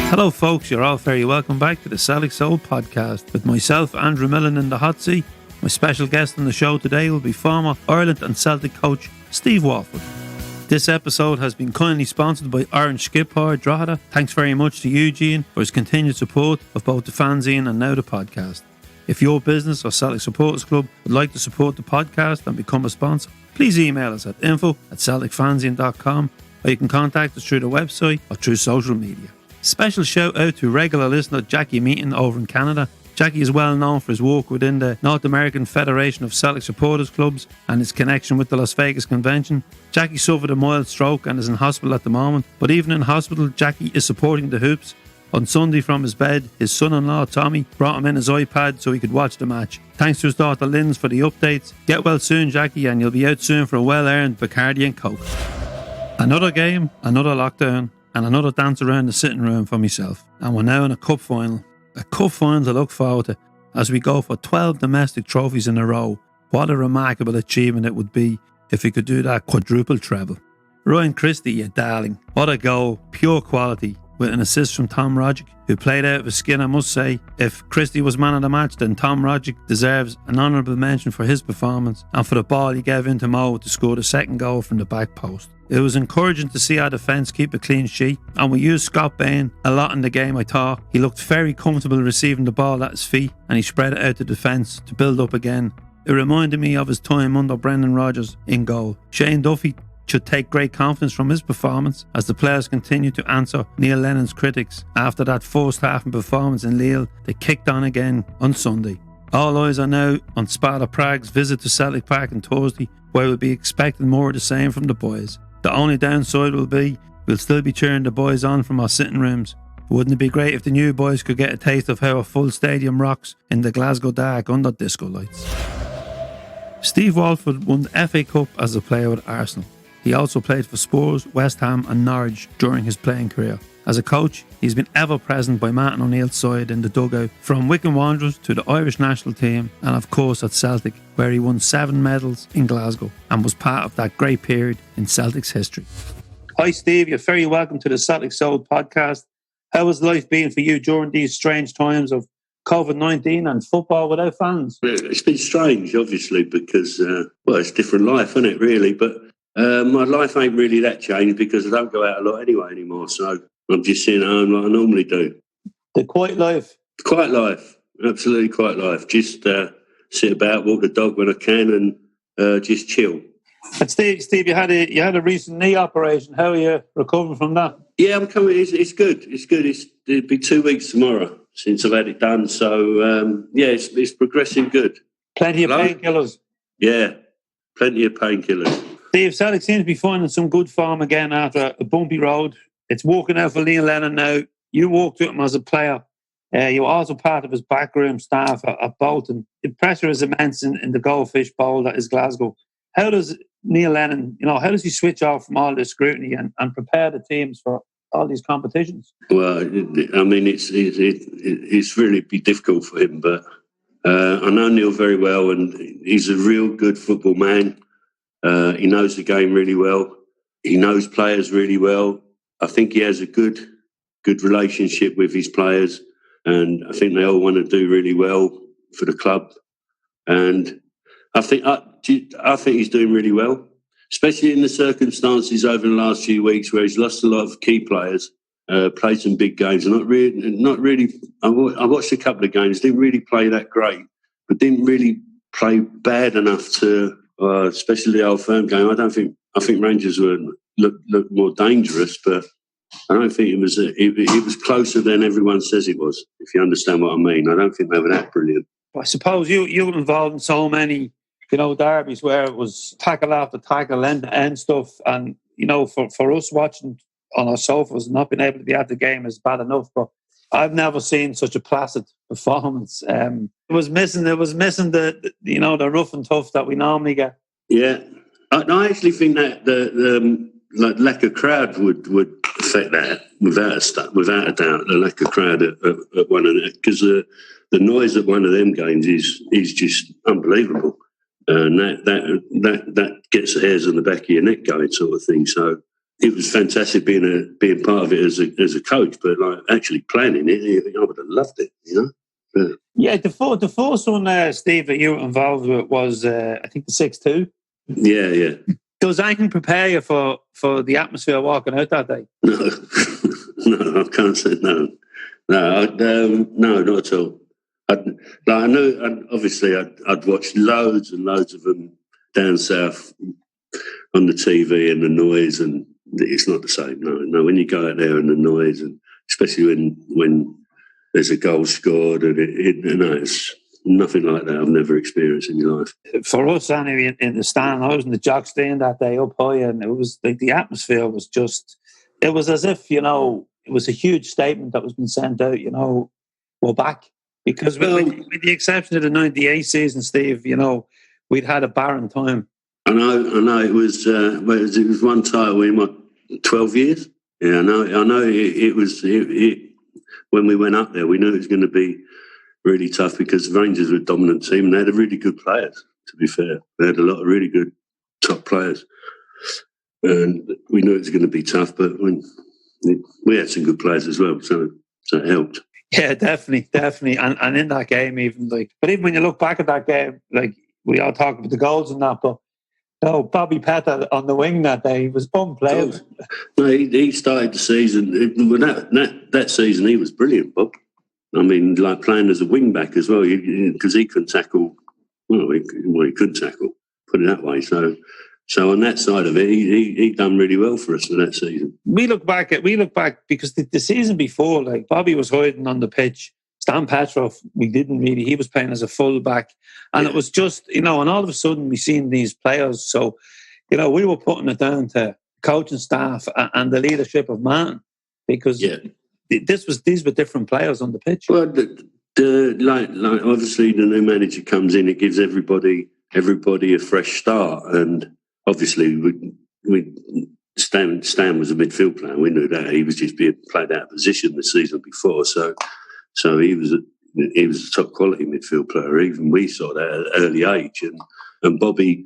Hello folks, you're all very welcome back to the Celtic Soul podcast with myself, Andrew Milne, in the hot seat. My special guest on the show today will be former Ireland and Celtic coach Steve Walford. This episode has been kindly sponsored by Orange Skipper Drogheda. Thanks very much to Eugene for his continued support of both the fanzine and now the podcast. If your business or Celtic Supporters Club would like to support the podcast and become a sponsor, please email us at info@celticfanzine.com, or you can contact us through the website or through social media. Special shout out to regular listener Jackie Meaton over in Canada. Jackie is well known for his work within the North American Federation of Celtic Supporters Clubs and his connection with the Las Vegas Convention. Jackie suffered a mild stroke and is in hospital at the moment, but even in hospital, Jackie is supporting the Hoops. On Sunday from his bed, his son-in-law Tommy brought him in his iPad so he could watch the match. Thanks to his daughter Linz for the updates. Get well soon, Jackie, and you'll be out soon for a well-earned Bacardi and Coke. Another game, another lockdown, and another dance around the sitting room for myself. And we're now in a cup final. A cup final to look forward to as we go for 12 domestic trophies in a row. What a remarkable achievement it would be if we could do that quadruple treble. Ryan Christie, you darling. What a goal. Pure quality. With an assist from Tom Rodgick, who played out of his skin, I must say. If Christie was man of the match, then Tom Rodgick deserves an honourable mention for his performance and for the ball he gave into Mo to score the second goal from the back post. It was encouraging to see our defence keep a clean sheet, and we used Scott Bain a lot in the game, I thought. He looked very comfortable receiving the ball at his feet, and he spread it out to defence to build up again. It reminded me of his time under Brendan Rodgers in goal. Shane Duffy should take great confidence from his performance as the players continue to answer Neil Lennon's critics. After that first half and performance in Lille, they kicked on again on Sunday. All eyes are now on Sparta Prague's visit to Celtic Park on Thursday, where we'll be expecting more of the same from the boys. The only downside will be we'll still be cheering the boys on from our sitting rooms. Wouldn't it be great if the new boys could get a taste of how a full stadium rocks in the Glasgow dark under disco lights? Steve Walford won the FA Cup as a player with Arsenal. He also played for Spurs, West Ham and Norwich during his playing career. As a coach, he's been ever present by Martin O'Neill's side in the dugout, from Wycombe Wanderers to the Irish national team and of course at Celtic, where he won 7 medals in Glasgow and was part of that great period in Celtic's history. Hi Steve, you're very welcome to the Celtic Soul podcast. How has life been for you during these strange times of COVID-19 and football without fans? It's been strange, obviously, because, it's a different life, isn't it, really? But my life ain't really that changed because I don't go out a lot anyway anymore. So I'm just sitting at home like I normally do. The quiet life. Quiet life. Absolutely quiet life. Just sit about, walk the dog when I can and just chill. And Steve, you had a recent knee operation. How are you recovering from that? Yeah, I'm coming. It's good. It's good. It'll be 2 weeks tomorrow since I've had it done. So, it's progressing good. Plenty of painkillers. Yeah, plenty of painkillers. Steve, Celtic seems to be finding some good form again after a bumpy road. It's working out for Neil Lennon now. You worked with him as a player. You were also part of his backroom staff at Bolton. The pressure is immense in the Goldfish Bowl that is Glasgow. How does Neil Lennon, how does he switch off from all this scrutiny and prepare the teams for all these competitions? Well, I mean, it's really be difficult for him, but I know Neil very well, and he's a real good football man. He knows the game really well. He knows players really well. I think he has a good relationship with his players, and I think they all want to do really well for the club. And I think he's doing really well, especially in the circumstances over the last few weeks where he's lost a lot of key players, played some big games. Not really. I watched a couple of games. Didn't really play that great, but didn't really play bad enough to. Especially the Old Firm game. I think Rangers looked more dangerous, but I don't think it was closer than everyone says it was. If you understand what I mean, I don't think they were that brilliant. I suppose you were involved in so many, derbies where it was tackle after tackle, end stuff, and for us watching on our sofas, not being able to be at the game is bad enough. But I've never seen such a placid performance. It was missing the rough and tough that we normally get. Yeah, I actually think that the lack of crowd would affect that without a doubt. The lack of crowd at one of them, because the noise at one of them games is just unbelievable, and that gets the hairs on the back of your neck going, sort of thing. So it was fantastic being part of it as a coach, but like actually planning it, I would have loved it, you know. Yeah, the first one, Steve, that you were involved with was I think the 6-2. Yeah. Does anything prepare you for the atmosphere walking out that day? No, no, I can't say no. No, no, not at all. I know. Obviously, I'd watched loads and loads of them down south on the TV and the noise, and it's not the same. No. When you go out there and the noise, and especially when there's a goal scored, and it's nothing like that I've never experienced in your life. For us, anyway, in the stand, I was in the jock stand that day up high, and it was like the atmosphere was just. It was as if it was a huge statement that was being sent out. We're back because with the exception of the '98 season, Steve, we'd had a barren time. I know. It was it was one title in 12 years. Yeah, I know. It was when we went up there, we knew it was going to be really tough because the Rangers were a dominant team and they had really good players, to be fair. They had a lot of really good top players. And we knew it was going to be tough, but we had some good players as well, so it helped. Yeah, definitely. And in that game, even when you look back at that game, we all talk about the goals and that, but Bobby Petta on the wing that day, he was unplayable. No, he started the season. That season, he was brilliant, Bob. I mean, like playing as a wing back as well, because he couldn't tackle. Well, he couldn't tackle. Put it that way. So on that side of it, he done really well for us for that season. We look back because the season before, Bobby was hiding on the pitch. Stan Petrov, he was playing as a full back, and it was just and all of a sudden we seen these players. So we were putting it down to coaching staff and the leadership of Martin because. Yeah. These were different players on the pitch. Well, like obviously the new manager comes in, it gives everybody a fresh start, and obviously Stan was a midfield player. We knew that he was just being played out of position the season before, so he was a top quality midfield player. Even we saw that at an early age, and Bobby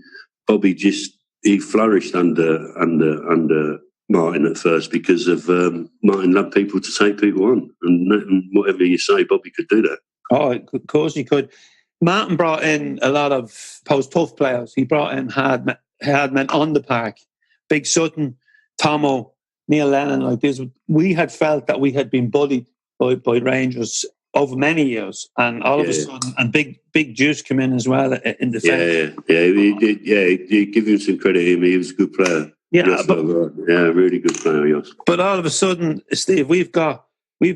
just he flourished under Martin at first because of Martin loved people to take people on, and whatever you say, Bobby could do that. Oh, of course he could. Martin brought in a lot of post-tough players. He brought in hard men on the park. Big Sutton, Tomo, Neil Lennon, this. We had felt that we had been bullied by Rangers over many years, and all of a sudden, and big Juice come in as well in defence. Yeah, he did. Yeah, he give him some credit. He was a good player. Yeah, really good player, yes. But all of a sudden, Steve, we've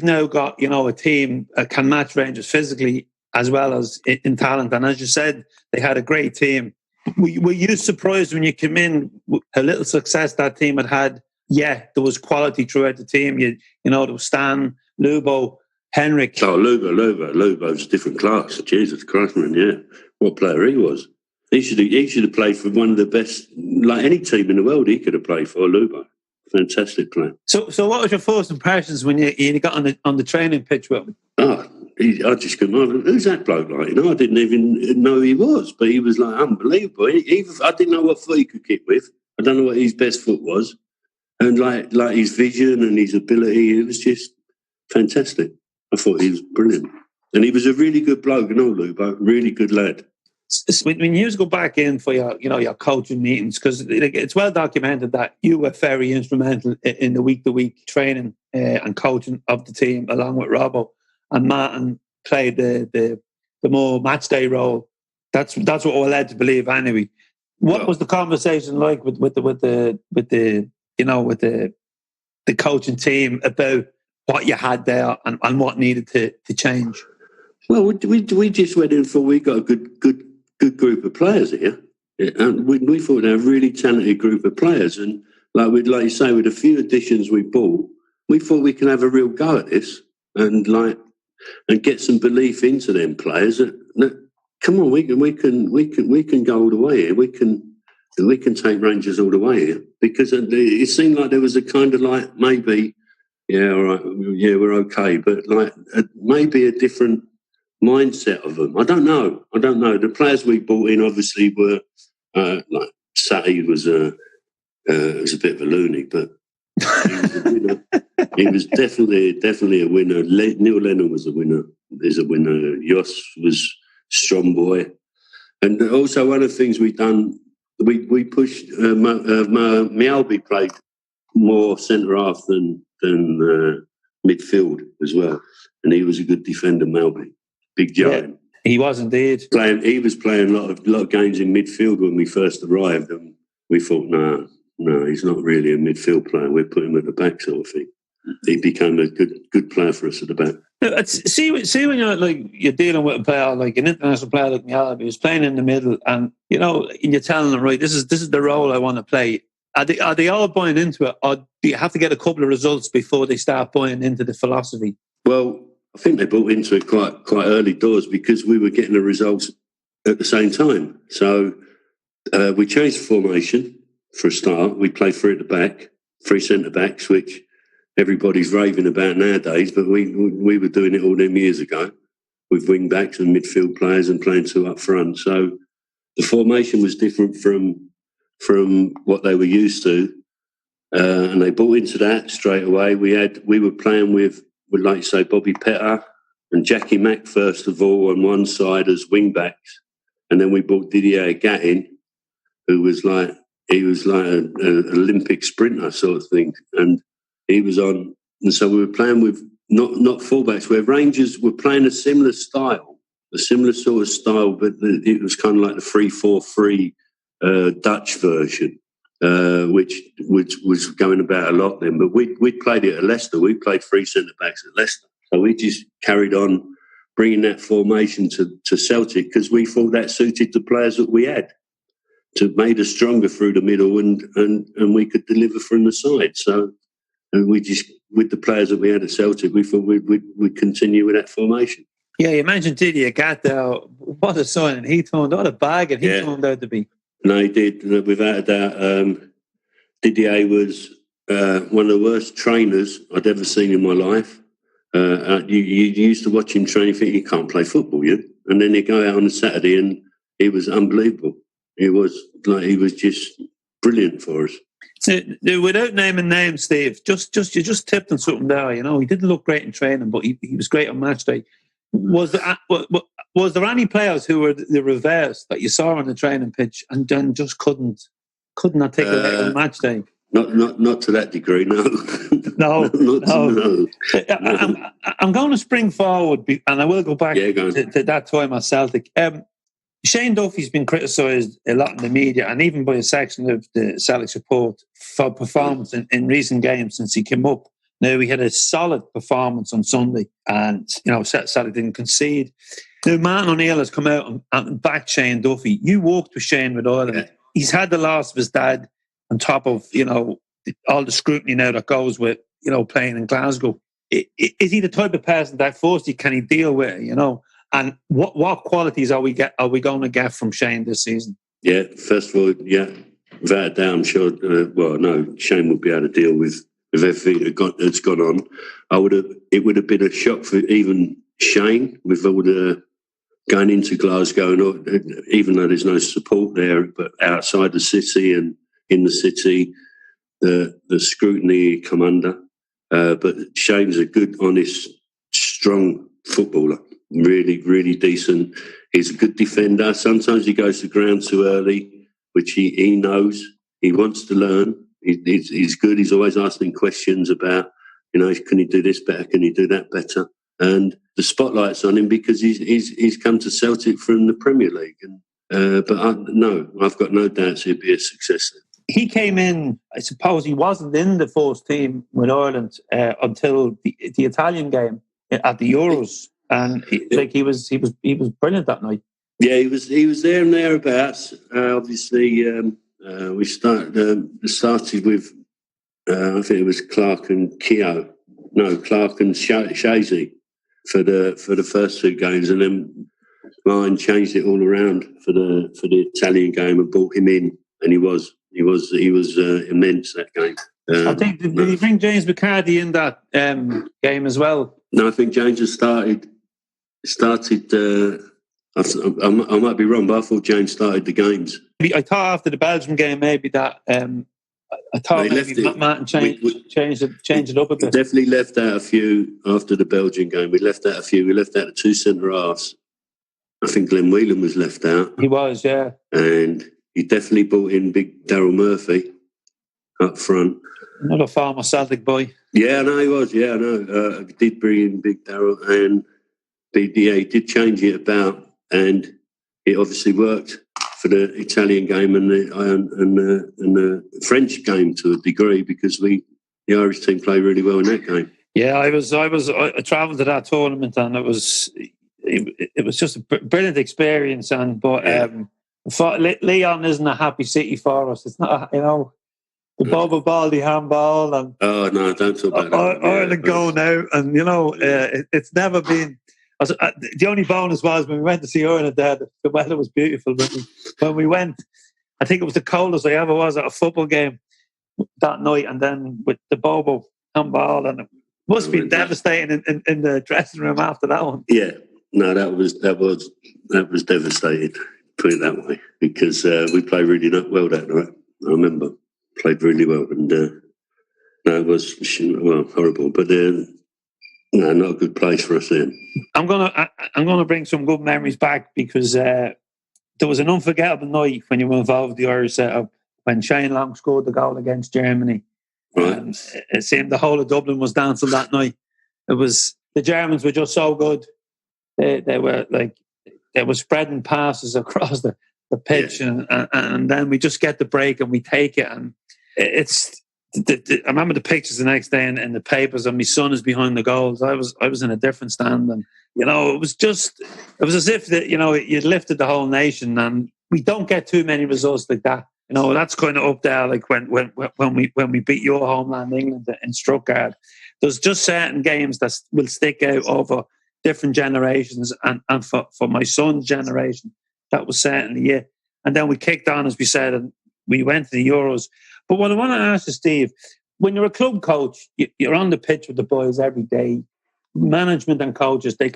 now got a team that can match Rangers physically as well as in talent. And as you said, they had a great team. Were you surprised when you came in? A little success that team had. Yeah, there was quality throughout the team. There was Stan, Lubo, Henrik. Oh, Lubo's a different class. Jesus Christ, man! Yeah, what player he was. He should have played for one of the best, like any team in the world. He could have played for Lubo. Fantastic player. So what was your first impressions when you got on the training pitch with him? Oh, I just couldn't. Who's that bloke like? I didn't even know who he was, but he was like unbelievable. I didn't know what foot he could kick with. I don't know what his best foot was, and like his vision and his ability, it was just fantastic. I thought he was brilliant, and he was a really good bloke. Lubo, really good lad. When you go back in for your coaching meetings, because it's well documented that you were very instrumental in the week-to-week training and coaching of the team, along with Robbo, and Martin played the more match day role. That's what we're led to believe anyway. What was the conversation like with the coaching team about what you had there and what needed to change? Well, we just went in for we got a good group of players here, and we thought they were a really talented group of players. And like you say, with a few additions we bought, we thought we can have a real go at this and get some belief into them players. Come on, we can go all the way here. We can take Rangers all the way here, because it seemed like there was a kind of like maybe, yeah, all right, yeah, we're okay, but maybe a different mindset of them. I don't know. The players we brought in obviously were like Sutton was a bit of a loony, but He was a winner. He was definitely a winner. Neil Lennon was a winner. Is a winner. Jos was strong boy. And also one of the things we've done, we pushed Mialby played more centre half than midfield as well, and he was a good defender. Mialby, big giant. Yeah, he was indeed. He was playing a lot of games in midfield when we first arrived, and we thought, no, he's not really a midfield player. We'll put him at the back, sort of thing. He became a good player for us at the back. See when you're dealing with a player like an international player like Mialby, who's playing in the middle, and you're telling them, right, this is the role I want to play. Are they all buying into it, or do you have to get a couple of results before they start buying into the philosophy? Well, I think they bought into it quite early doors because we were getting the results at the same time. So we changed the formation for a start. We played three at the back, three centre backs, which everybody's raving about nowadays, but we were doing it all them years ago with wing backs and midfield players and playing two up front. So the formation was different from what they were used to, and they bought into that straight away. We were playing with like you say, Bobby Petter and Jackie Mack first of all on one side as wing backs, and then we brought Didier Gattin, who was like an Olympic sprinter sort of thing, and he was on. And so we were playing with not fullbacks. Where Rangers were playing a similar sort of style, but it was kind of like the 3-4-3 Dutch version, which was going about a lot then. But we played it at Leicester. We played three centre backs at Leicester, so we just carried on bringing that formation to Celtic because we thought that suited the players that we had. To made us stronger through the middle, and we could deliver from the side. So, and we just with the players that we had at Celtic, we thought we'd continue with that formation. Yeah, you mentioned Didier Gattin. What a signing he turned out, a bag, and he turned out to be. No, he did, without a doubt. Didier was one of the worst trainers I'd ever seen in my life. You used to watch him train, you think, you can't play football, and then he'd go out on a Saturday and he was unbelievable. He was just brilliant for us. So, without naming names, Steve, you just tipped on something there. He didn't look great in training, but he was great on match day. Was there any players who were the reverse that you saw on the training pitch and then just couldn't articulate on match day? Not to that degree, no. No. I'm going to spring forward, and I will go back to that time at Celtic. Shane Duffy's been criticised a lot in the media and even by a section of the Celtic support for performance in recent games since he came up. Now, he had a solid performance on Sunday and, Celtic didn't concede. Now, Martin O'Neill has come out and backed Shane Duffy. You worked with Shane with Ireland. Yeah. He's had the loss of his dad on top of, all the scrutiny now that goes with, playing in Glasgow. Is he the type of person that firstly can he deal with, And what qualities are we going to get from Shane this season? Yeah, first of all, without a doubt, I'm sure. Shane would be able to deal with everything that's gone on. It would have been a shock for even Shane with all the going into Glasgow, and even though there's no support there, but outside the city and in the city, the scrutiny come under. But Shane's a good, honest, strong footballer. Really, really decent. He's a good defender. Sometimes he goes to ground too early, which he knows. He wants to learn. He's good. He's always asking questions about, can he do this better? Can he do that better? And the spotlight's on him because he's come to Celtic from the Premier League. I've got no doubts he'll be a success there. He came in, I suppose he wasn't in the first team with Ireland until the Italian game at the Euros. And he was brilliant that night. Yeah, he was there and thereabouts. Obviously, we started with I think it was Clark and Shazy for the first two games, and then Ryan changed it all around for the Italian game and brought him in, and he was immense that game. I think did he bring James McGeady in that game as well? No, I think James has started. I might be wrong, but I thought James started the games. I thought after the Belgium game maybe that I thought maybe Martin changed it up a bit. Definitely left out a few after the Belgian game. We left out a few. We left out the two centre halves. I think Glenn Whelan was left out. He was, yeah. And he definitely brought in big Daryl Murphy up front. Another former Celtic boy. Yeah, I know he was. Yeah, I know. He did bring in big Daryl, and he did change it about, and it obviously worked for the Italian game and the French game to a degree, because the Irish team played really well in that game. Yeah, I travelled to that tournament, and it was just a brilliant experience. Leon isn't a happy city for us. It's not, the Bobo Baldi handball and no, don't talk about that. Ireland going out, and it's never been. The only bonus was when we went to see Ireland there, the weather was beautiful. When we went, I think it was the coldest I ever was at a football game that night, and then with the Bobo handball, and it must have been devastating in the dressing room after that one. Yeah, no, that was devastating. Put it that way, because we played really well that night. I remember played really well, and it was horrible, but not a good place for us then. I'm gonna bring some good memories back, because there was an unforgettable night when you were involved with the Irish setup, when Shane Long scored the goal against Germany. Right. It seemed the whole of Dublin was dancing that night. The Germans were just so good. They were spreading passes across the pitch, and then we just get the break and we take it. And I remember the pictures the next day in the papers, and my son is behind the goals. I was in a different stand, and it was as if that you'd lifted the whole nation. And we don't get too many results like that. That's kind of up there, like when we beat your homeland England in Stuttgart. There's just certain games that will stick out over different generations, and for my son's generation, that was certainly it. And then we kicked on, as we said, and we went to the Euros. But what I want to ask you, Steve, when you're a club coach, you're on the pitch with the boys every day. Management and coaches, they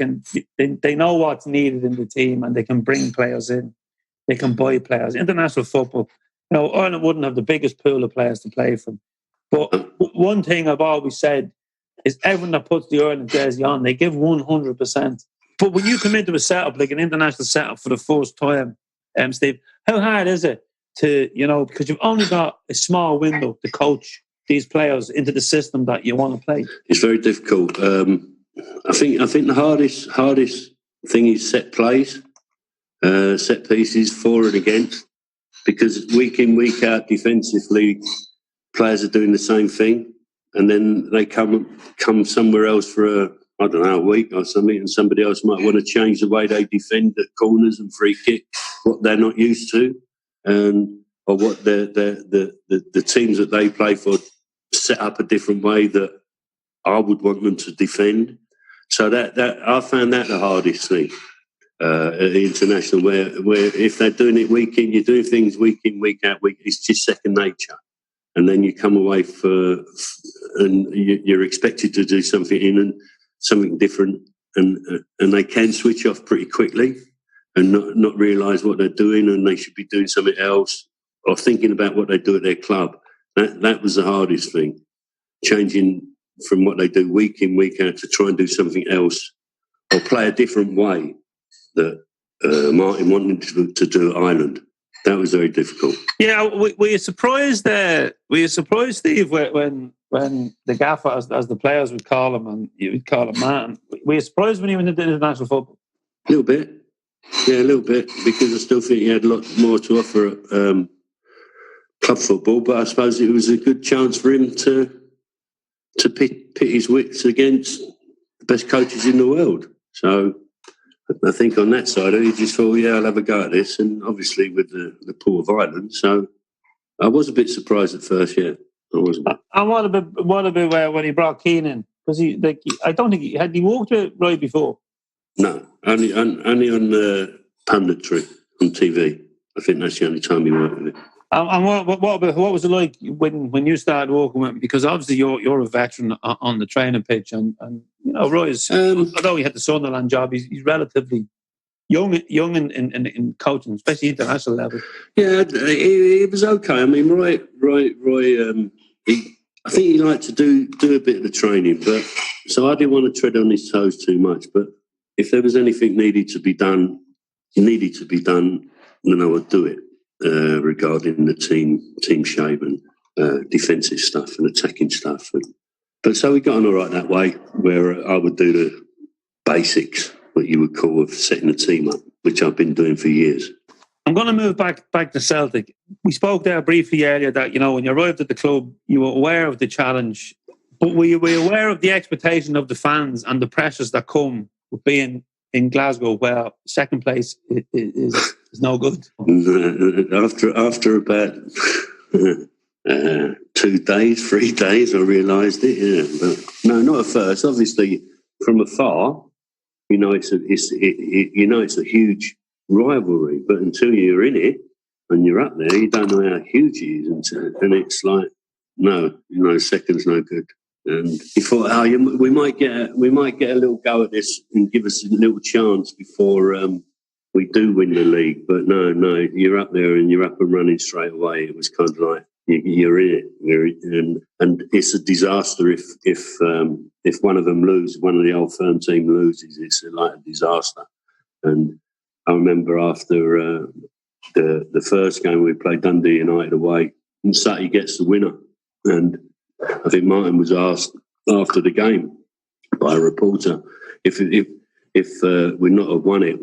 know what's needed in the team, and they can bring players in. They can buy players. International football, Ireland wouldn't have the biggest pool of players to play from. But one thing I've always said is everyone that puts the Ireland jersey on, they give 100%. But when you come into a setup, like an international setup for the first time, Steve, how hard is it to, because you've only got a small window to coach these players into the system that you want to play? It's very difficult. I think the hardest thing is set plays, set pieces, for and against, because week in, week out, defensively, players are doing the same thing, and then they come somewhere else for a week or something, and somebody else might want to change the way they defend at corners and free kick, what they're not used to, or what the teams that they play for set up a different way that I would want them to defend. So that I found that the hardest thing at the international, where if they're doing it week in, you're doing things week in, week out, it's just second nature. And then you come away and you're expected to do something different, and they can switch off pretty quickly and not realise what they're doing, and they should be doing something else or thinking about what they do at their club. That was the hardest thing, changing from what they do week in, week out to try and do something else or play a different way that Martin wanted to do at Ireland. That was very difficult. Yeah, were you surprised there? Were you surprised, Steve, when the gaffer, as the players would call him, and you would call him Martin, were you surprised when he went into international football? A little bit. Yeah, a little bit, because I still think he had a lot more to offer at club football, but I suppose it was a good chance for him to pit his wits against the best coaches in the world. So I think on that side, he just thought, I'll have a go at this, and obviously with the pool of Ireland. So I was a bit surprised at first, I was a bit. And what about when he brought Keane in? Because I don't think had he walked it right before? No, only on punditry on TV. I think that's the only time he worked with it. And what was it like when you started walking with him? Because obviously you're a veteran on the training pitch, and Roy's, although he had the Sunderland job, he's relatively young in coaching, especially international level. Yeah, it was okay. I mean, Roy. I think he liked to do a bit of the training, but so I didn't want to tread on his toes too much. But if there was anything needed to be done, then I would do it regarding the team shape and defensive stuff and attacking stuff. But so we got on all right that way, where I would do the basics, what you would call of setting a team up, which I've been doing for years. I'm going to move back to Celtic. We spoke there briefly earlier that, when you arrived at the club, you were aware of the challenge, but were you aware of the expectation of the fans and the pressures that come with being in Glasgow, where second place is no good? After about 3 days, I realised it. Yeah, but no, not at first. Obviously, from afar, it's a huge rivalry, but until you're in it and you're up there, you don't know how huge it is, and it's like, no, second's no good. And you thought, we might get a little go at this and give us a little chance before we do win the league. But no, you're up there and you're up and running straight away. It was kind of like you're in it, and it's a disaster if one of them loses, one of the old firm team loses. It's like a disaster. And I remember after the first game we played Dundee United away, and Sutton gets the winner. And I think Martin was asked after the game by a reporter if we'd not have won it,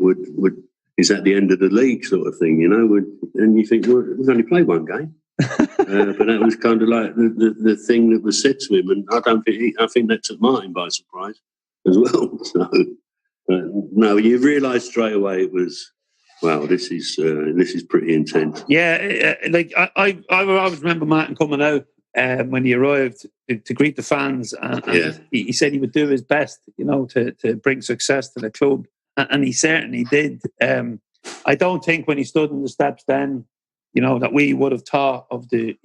is that the end of the league sort of thing, and you think, well, we've only played one game. But that was kind of like the thing that was said to him, and I think that took Martin by surprise as well. So. No, you realised straight away it was, wow, this is pretty intense. Yeah, I always remember Martin coming out when he arrived to greet the fans, and he said he would do his best, to bring success to the club, and he certainly did. I don't think when he stood in the steps then, that we would have thought of the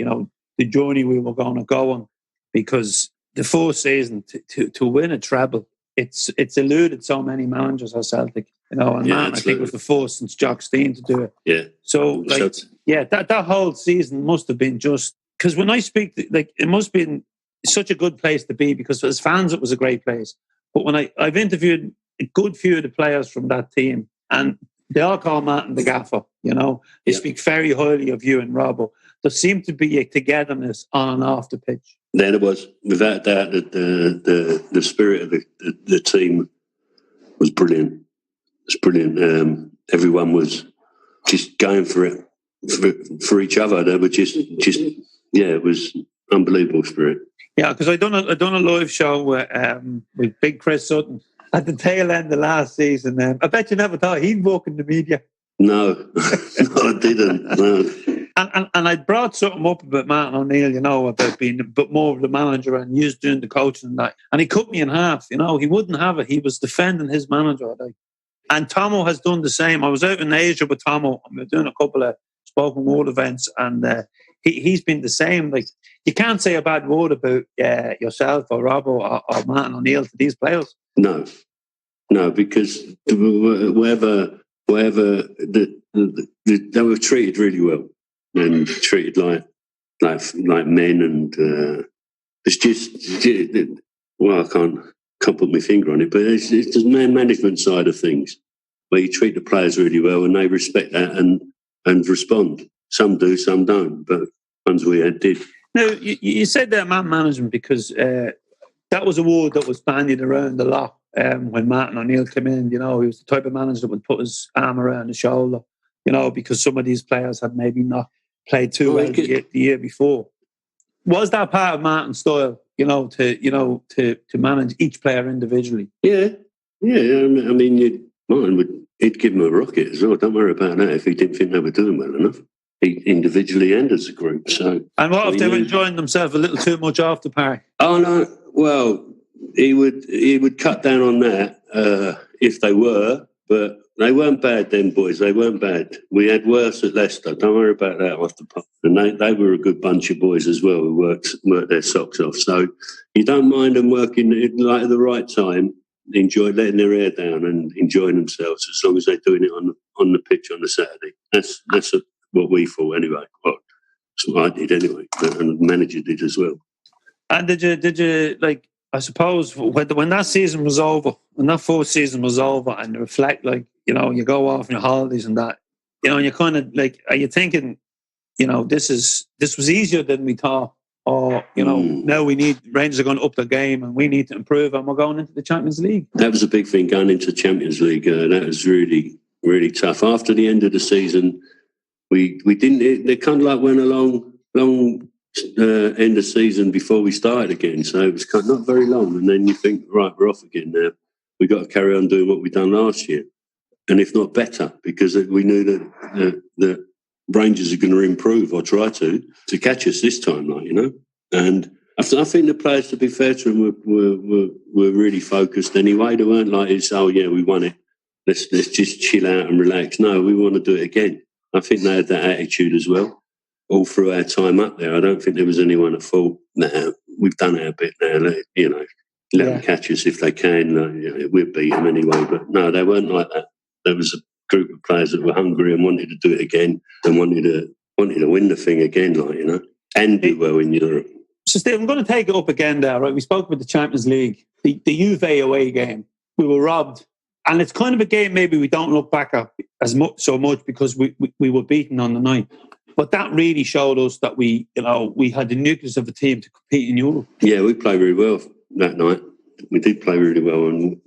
journey we were going to go on, because the fourth season to win a treble. It's eluded so many managers at Celtic, and Martin, I think, was the first since Jock Stein to do it. Yeah. So, that whole season must have been just, because when I speak, it must have been such a good place to be, because as fans it was a great place. But when I've interviewed a good few of the players from that team, and they all call Martin the gaffer, they speak very highly of you and Robbo. There seemed to be a togetherness on and off the pitch. Then it was, without doubt, that the spirit of the team was brilliant. It's brilliant. Everyone was just going for it for each other. They were just it was unbelievable spirit. Yeah, because I done a live show with Big Chris Sutton at the tail end of last season. I bet you never thought he'd walk in the media. No, I didn't. No. And I brought something up about Martin O'Neill, about being a bit more of the manager and you doing the coaching and that. And he cut me in half, he wouldn't have it. He was defending his manager. And Tomo has done the same. I was out in Asia with Tomo, and we were doing a couple of spoken word events, and he's been the same. Like, you can't say a bad word about yourself or Robbo or Martin O'Neill to these players. No, because wherever they were treated really well. And treated like men, and it's just, well, I can't put my finger on it, but it's the man management side of things, where you treat the players really well and they respect that and respond. Some do, some don't, but ones we had did. Now, you said that man management because that was a word that was bandied around a lot when Martin O'Neill came in. He was the type of manager that would put his arm around his shoulder, because some of these players had maybe not played too well the year before. Was that part of Martin's style, to manage each player individually? Yeah. I mean, Martin he'd give them a rocket as well. Don't worry about that if he didn't think they were doing well enough, individually and as a group. So, and what if they were enjoying themselves a little too much off the park? Oh no, well, he would cut down on that if they were, but. They weren't bad then, boys. They weren't bad. We had worse at Leicester. Don't worry about that off the pub. And they were a good bunch of boys as well who worked their socks off. So you don't mind them working like at the right time. enjoy letting their hair down and enjoying themselves as long as they're doing it on the pitch on the Saturday. That's what we thought anyway. Well, that's what I did anyway, and the manager did as well. And did you like? I suppose when that season was over, when that fourth season was over, and you reflect, like, you know, you go off on your holidays and that, you know, and you're kind of like, are you thinking, you know, this was easier than we thought, or, you know, now Rangers are going to up the game and we need to improve, and we're going into the Champions League? That was a big thing going into the Champions League. That was really, really tough. After the end of the season, we didn't. They kind of like went a long end of season before we started again, so it was kind of not very long. And then you think, right, we're off again now. We got to carry on doing what we done last year, and if not better, because we knew that the Rangers are going to improve or try to catch us this time, like, you know. And I think the players, to be fair to them, were really focused anyway. They weren't like, oh yeah, we won it, let's just chill out and relax. No, we want to do it again. I think they had that attitude as well all through our time up there. I don't think there was anyone at fault. Now we've done our bit now. Let them catch us if they can. We'll beat them anyway. But no, they weren't like that. There was a group of players that were hungry and wanted to do it again and wanted to win the thing again, like, you know, and do well in Europe. So, Steve, I'm going to take it up again there, right? We spoke about the Champions League, the Juve away game. We were robbed. And it's kind of a game maybe we don't look back at as much because we were beaten on the night. But that really showed us that we had the nucleus of a team to compete in Europe. Yeah, we played really well that night. We did play really well, and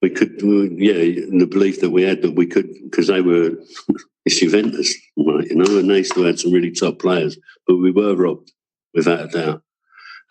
we could. The belief that we had that we could, because they were it's Juventus, right, you know, and they still had some really top players, but we were robbed without a doubt.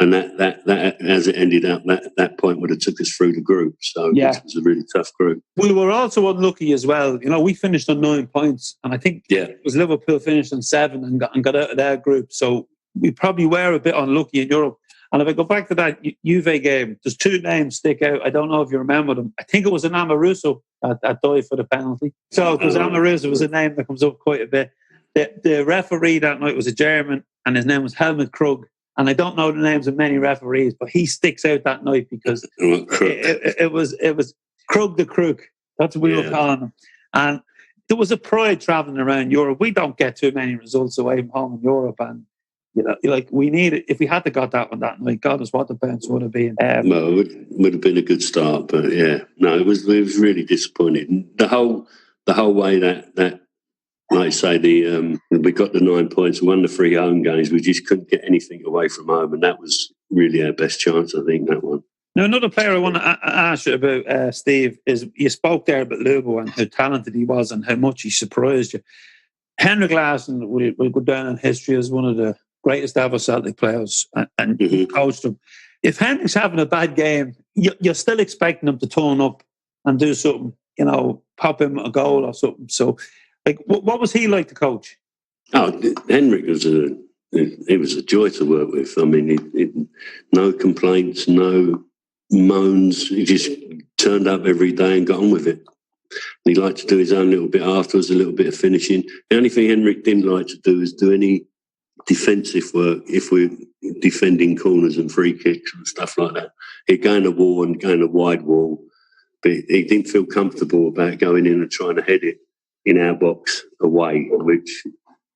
And that as it ended up, that point would have took us through the group. So it was a really tough group. We were also unlucky as well. You know, we finished on 9 points, and I think it was Liverpool finished on 7 and got out of their group. So we probably were a bit unlucky in Europe. And if I go back to that Juve game, there's 2 names stick out. I don't know if you remember them. I think it was an Amoruso that died for the penalty. So because Amoruso was a name that comes up quite a bit. The referee that night was a German, and his name was Helmut Krug. And I don't know the names of many referees, but he sticks out that night because it was Krug the Crook. That's what we were calling him. And there was a pride travelling around Europe. We don't get too many results away from home in Europe, and you know, like, we need it. If we had to got that one that night, God knows what the bounce would have been. Well, it would have been a good start, but it was really disappointing. The whole way that. Like I say, we got the 9 points, won the 3 home games. We just couldn't get anything away from home, and that was really our best chance, I think, that one. Now, another player I want to ask you about, Steve, is you spoke there about Lubo and how talented he was and how much he surprised you. Henrik Larsson will go down in history as one of the greatest ever Celtic players, and he coached him. If Henrik's having a bad game, you're still expecting him to turn up and do something, you know, pop him a goal or something. So, like, what was he like to coach? Oh, Henrik was a joy to work with. I mean, no complaints, no moans. He just turned up every day and got on with it. And he liked to do his own little bit afterwards, a little bit of finishing. The only thing Henrik didn't like to do is do any defensive work if we're defending corners and free kicks and stuff like that. He'd go in a wall and go in a wide wall, but he didn't feel comfortable about going in and trying to head it in our box away, which,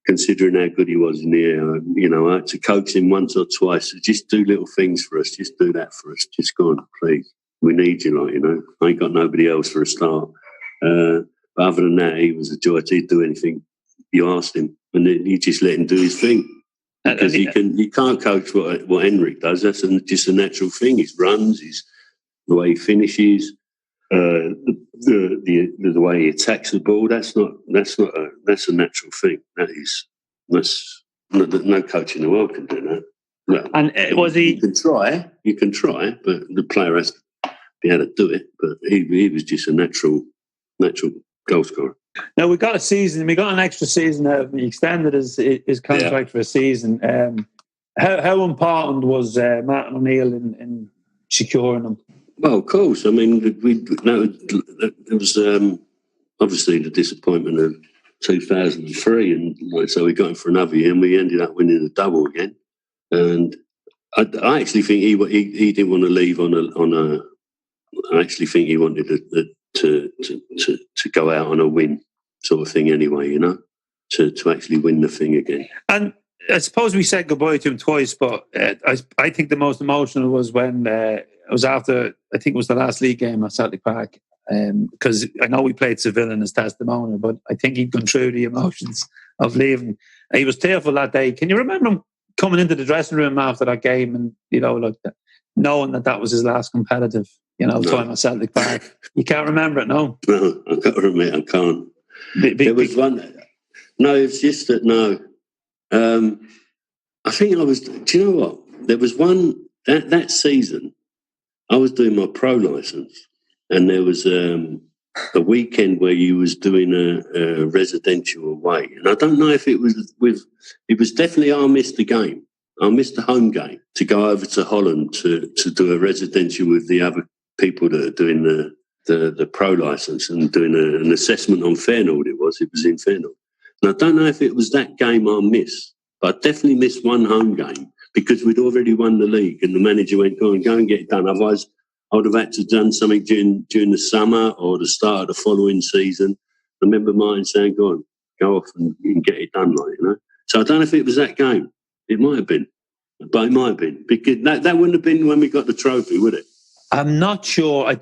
considering how good he was in the air, you know, I had to coax him once or twice to just do little things for us, just do that for us, just go on, please. We need you, like, you know. I ain't got nobody else for a start. But other than that, he was a joy. He'd do anything you asked him, and then you just let him do his thing. Because you can't coach what Henrik does. That's just a natural thing. His runs, the way he finishes, the way he attacks the ball. That's a natural thing. That's no coach in the world can do that. Well, and was he? You can try, but the player has to be able to do it. But he was just a natural goal scorer. Now we got an extra season out of him. He extended his contract for a season. How important was Martin O'Neill in securing him? Well, of course. I mean, it was obviously the disappointment of 2003, and so we got him for another year, and we ended up winning the double again. And I actually think he didn't want to leave on I actually think he wanted to go out on a win sort of thing anyway, you know, to actually win the thing again. And I suppose we said goodbye to him twice, but I think the most emotional was when it was after, I think it was the last league game at Celtic Park, because I know we played Seville in his testimonial, but I think he'd gone through the emotions of leaving. He was tearful that day. Can you remember him coming into the dressing room after that game and, you know, like knowing that was his last competitive, you know, time at Celtic Park? You can't remember it, no? No, I've got to admit, I can't. There was one... No, it's just that, no. I think I was... Do you know what? There was one... That season, I was doing my pro licence, and there was a weekend where you was doing a residential away. And I don't know if it was with... It was definitely I missed the game. I missed the home game to go over to Holland to do a residential with the other people that are doing the pro licence and doing an assessment on Feyenoord. It was in Feyenoord. And I don't know if it was that game I missed, but I definitely missed one home game because we'd already won the league and the manager went, go and get it done. Otherwise, I would have had to have done something during the summer or the start of the following season. I remember Martin saying, go off and get it done, like, you know. So I don't know if it was that game. It might have been, but it might have been because that wouldn't have been when we got the trophy, would it? I'm not sure.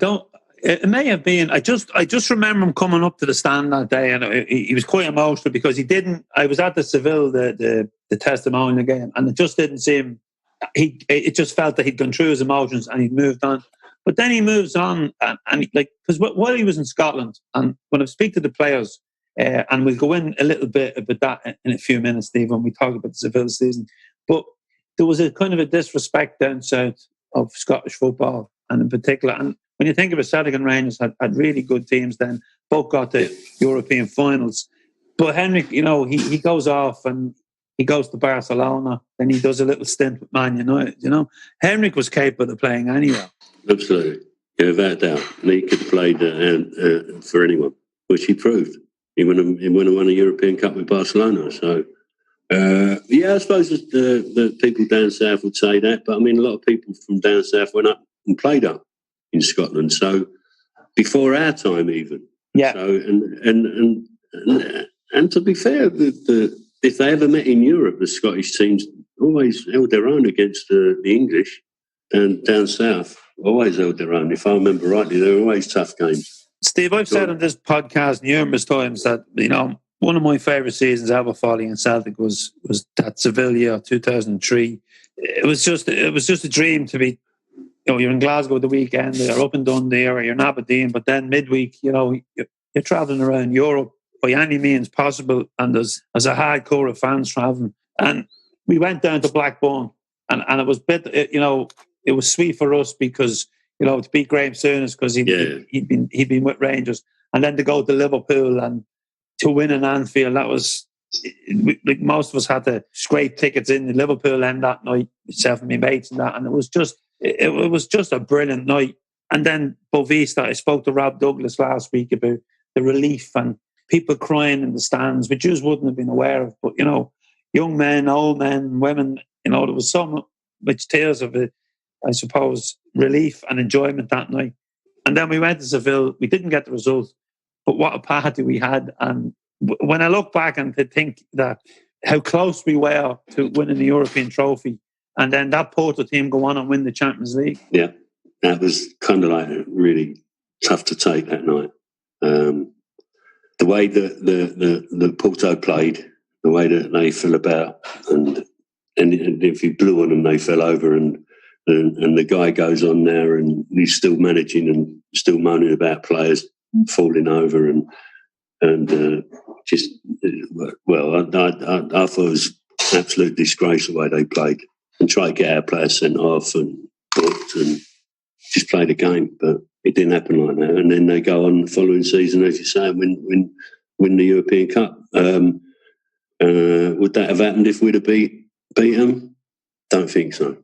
It may have been. I just remember him coming up to the stand that day, and he was quite emotional because he didn't. I was at the Seville, the testimonial game, and it just didn't seem. It just felt that he'd gone through his emotions and he'd moved on. But then he moves on, and like because while he was in Scotland, and when I speak to the players, and we'll go in a little bit about that in a few minutes, Steve, when we talk about the Seville season. But there was a kind of a disrespect down south of Scottish football, and in particular, and when you think of it, Celtic and Rangers had really good teams then, both got to European finals. But Henrik, you know, he goes off and he goes to Barcelona, then he does a little stint with Man United, you know. Henrik was capable of playing anywhere. Absolutely. Yeah, without doubt. And he could have played for anyone, which he proved. He won a European Cup with Barcelona. So, I suppose the people down south would say that. But, I mean, a lot of people from down south went up and played up in Scotland. So, before our time even. Yeah. So, and to be fair, if they ever met in Europe, the Scottish teams always held their own against the English. And down south, always held their own. If I remember rightly, they were always tough games. Steve, I've said on this podcast numerous times that, you know, one of my favourite seasons ever following in Celtic was that Seville year, 2003. It was just a dream to be, you know, you're in Glasgow the weekend, you're up in Dundee or you're in Aberdeen, but then midweek, you know, you're travelling around Europe by any means possible, and there's a hardcore of fans travelling. And we went down to Blackburn, and it was you know, it was sweet for us because, you know, to beat Graham Souness because he'd been with Rangers, and then to go to Liverpool and to win in Anfield. That was like most of us had to scrape tickets in the Liverpool end that night, myself and my mates and that, and it was just a brilliant night. And then Boavista, I spoke to Rob Douglas last week about the relief and people crying in the stands, which you wouldn't have been aware of. But, you know, young men, old men, women, you know, there was so much tears of it, I suppose, relief and enjoyment that night. And then we went to Seville. We didn't get the result, but what a party we had. And when I look back and to think that how close we were to winning the European trophy, and then that Porto team go on and win the Champions League. Yeah, that was kind of like really tough to take that night. The way that the Porto played, the way that they fell about, and if you blew on them, they fell over, and the guy goes on there and he's still managing and still moaning about players falling over and just, well, I thought it was an absolute disgrace the way they played and tried to get our players sent off and booked and just play the game, but it didn't happen like that. And then they go on the following season, as you say, and win the European Cup. Would that have happened if we'd have beat them? Don't think so.